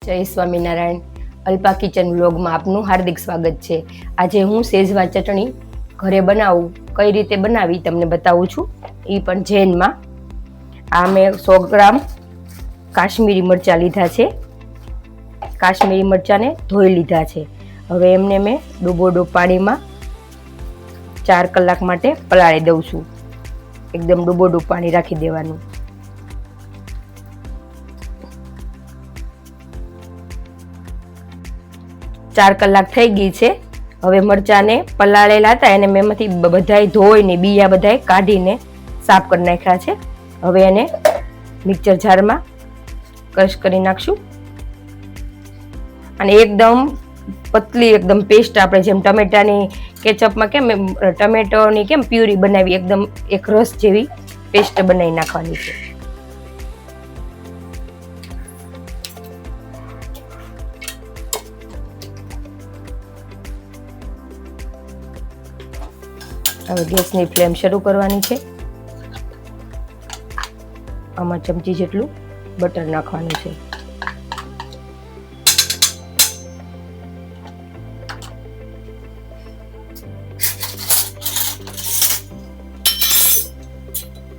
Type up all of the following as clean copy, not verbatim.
જય સ્વામિનારાયણ. અલ્પા કિચન વ્લોગમાં આપનું હાર્દિક સ્વાગત છે. આજે હું શેઝવાન ચટણી ઘરે બનાવું, કઈ રીતે બનાવી તમને બતાવું છું, એ પણ જૈનમાં. આ મેં 100 ગ્રામ કાશ્મીરી મરચાં લીધા છે. કાશ્મીરી મરચાંને ધોઈ લીધા છે. હવે એમને મેં ડૂબોડો પાણીમાં 4 કલાક માટે પલાળી દઉં છું. એકદમ ડૂબોડું પાણી રાખી દેવાનું. ચાર કલાક થઈ ગઈ છે. હવે મરચાંને પલાળેલા હતા એને મેં એમાંથી બધાય ધોઈને બીયા બધાય કાઢીને સાફ કરી નાખ્યા છે. હવે એને મિક્સર જારમાં ક્રશ કરી નાખશું અને એકદમ પતલી એકદમ પેસ્ટ, આપણે જેમ ટમેટાની કેચઅપમાં કેમ ટમેટોની કેમ પ્યુરી બનાવી, એકદમ એક રસ જેવી પેસ્ટ બનાવી નાખવાની છે. હવે ગેસની ફ્લેમ શરૂ કરવાની છે. આમાં ચમચી જેટલું બટર નાખવાનું છે.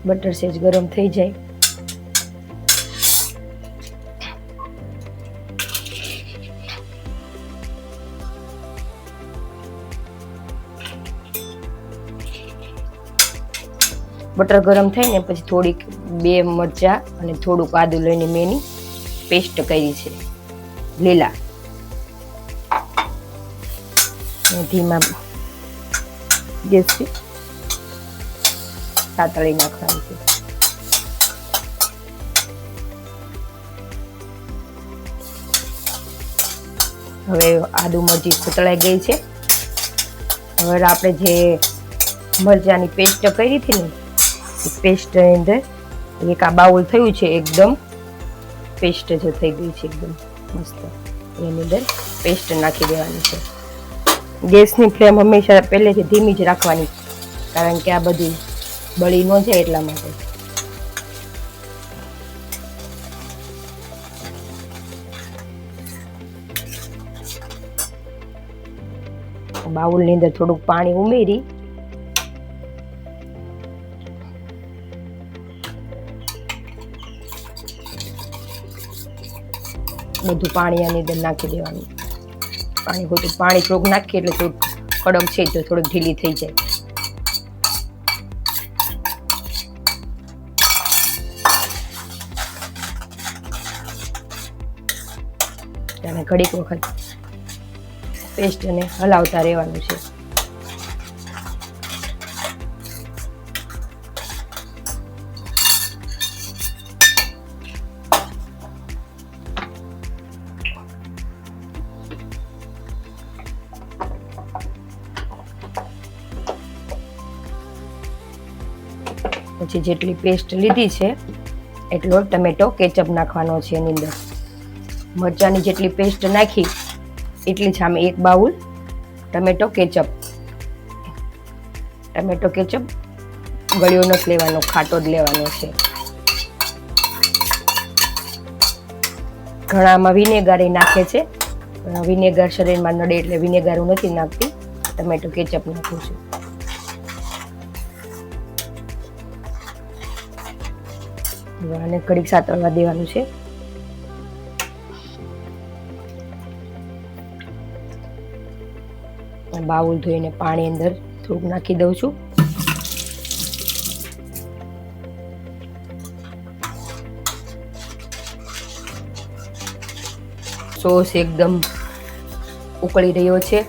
બટર સેજ ગરમ થઈ જાય બટર ગરમ થઈને પછી થોડીક 2 મરચાં અને થોડુંક આદું લઈને મેં એની પેસ્ટ કરી છે લીલા. ધીમા ગેસથી સાતળી નાખવાની છે. હવે આદુ મરચી કૂતળાઈ ગઈ છે. હવે આપણે જે મરચાંની પેસ્ટ કરી હતી ને, પેસ્ટની અંદર એક આ બાઉલ થયું છે, એકદમ પેસ્ટ જો થઈ ગઈ છે એકદમ મસ્ત. એની અંદર પેસ્ટ નાખી દેવાની છે. ગેસની ફ્લેમ હંમેશા પહેલેથી ધીમી જ રાખવાની, કારણ કે આ બધું બળી ન જાય એટલા માટે. બાઉલની અંદર થોડુંક પાણી ઉમેરી બધું પાણી આની અંદર નાખી દેવાનું. પાણી હોય તો પાણી થોડુંક નાખીએ એટલે થોડુંક કડક છે તો થોડુંક ઢીલી થઈ જાય. અને ઘડીક વખત પેસ્ટને હલાવતા રહેવાનું છે. પછી જેટલી પેસ્ટ લીધી છે એટલો ટમેટો કેચઅપ નાખવાનો છે એની અંદર. મરચાંની જેટલી પેસ્ટ નાખી એટલી જ આમે 1 bowl tomato ketchup. Tomato ketchup ગળ્યો નથી લેવાનો, ખાટો જ લેવાનો છે. ઘણામાં વિનેગાર નાખે છે, વિનેગાર શરીરમાં નડે એટલે વિનેગાર હું નથી નાખતી, ટમેટો કેચઅપ નાખું છું. આને ઘડીક સાતળવા દેવાનું છે. બાઉલ ધોઈને પાણી અંદર થોડુંક નાખી દઉં છું. સોસ એકદમ ઉકળી રહ્યો છે.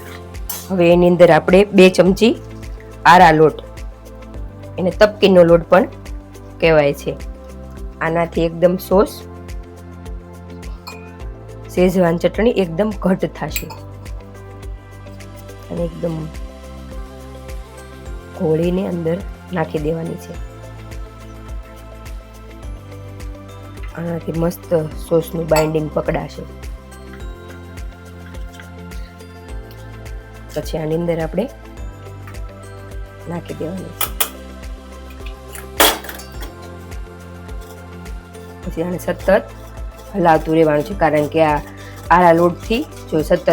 હવે એની અંદર આપણે 2 ચમચી આરા લોટ, એને તપકીનો લોટ પણ કહેવાય છે. આનાથી એકદમ સોસ શેઝવાન ચટણી એકદમ ઘટ થશે અને એકદમ ઘોળીને અંદર નાખી દેવાની છે. આનાથી મસ્ત સોસનું બાઇન્ડિંગ પકડાશે. પછી આની અંદર આપણે નાખી દેવાની છે. પછી આને સતત હલાવતું રહેવાનું છે, કારણ કે આ આરા લોટથી જો સતત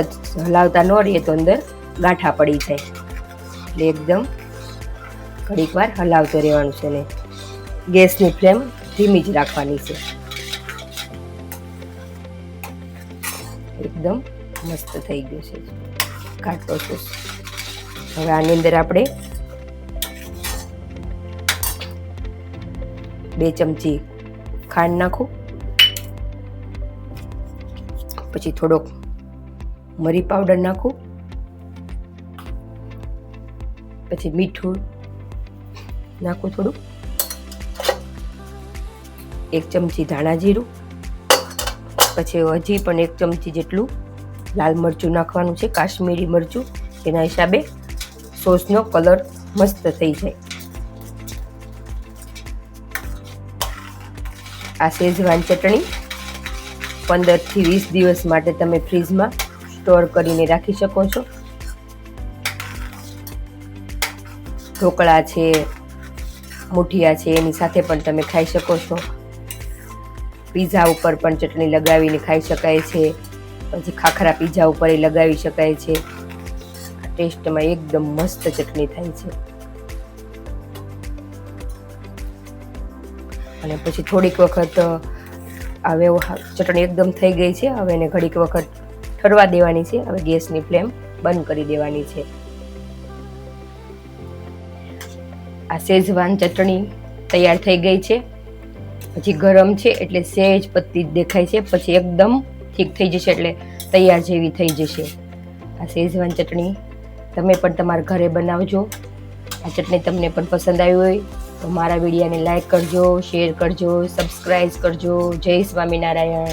હલાવતા ન રહીએ તો અંદર ગાંઠા પડી જાય, એટલે એકદમ ઘડીક વાર હલાવતો રહેવાનું છે ને ગેસની ફ્લેમ ધીમી જ રાખવાની છે. એકદમ મસ્ત થઈ ગયું છે ઘાટો સોસ. હવે આની અંદર આપણે 2 ચમચી ખાંડ નાખું, પછી થોડોક મરી પાવડર નાખું, પછી મીઠું નાખું થોડું, 1 ચમચી ધાણા જીરું, પછી હજી પણ 1 ચમચી જેટલું લાલ મરચું નાખવાનું છે, કાશ્મીરી મરચું, એના હિસાબે સોસનો કલર મસ્ત થઈ જાય. આ શેઝવાન ચટણી 15 થી 20 દિવસ માટે તમે ફ્રીજમાં સ્ટોર કરીને રાખી શકો છો. ઢોકળા છે, મુઠિયા છે, એની સાથે પણ તમે ખાઈ શકો છો. પીઝા ઉપર પણ ચટણી લગાવીને ખાઈ શકાય છે, પછી ખાખરા પીઝા ઉપર એ લગાવી શકાય છે. ટેસ્ટમાં એકદમ મસ્ત ચટણી થાય છે. અને પછી થોડીક વખત હવે ચટણી એકદમ થઈ ગઈ છે, હવે એને ઘડીક વખત ઠરવા દેવાની છે. હવે ગેસની ફ્લેમ બંધ કરી દેવાની છે. આ શેઝવાન ચટણી તૈયાર થઈ ગઈ છે. પછી ગરમ છે એટલે સહેજ પત્તી જ દેખાય છે, પછી એકદમ ઠીક થઈ જશે એટલે તૈયાર જેવી થઈ જશે. આ શેઝવાન ચટણી તમે પણ તમારા ઘરે બનાવજો. આ ચટણી તમને પણ પસંદ આવી હોય તો મારા વિડીયોને લાઈક કરજો, શેર કરજો, સબસ્ક્રાઈબ કરજો. જય સ્વામિનારાયણ.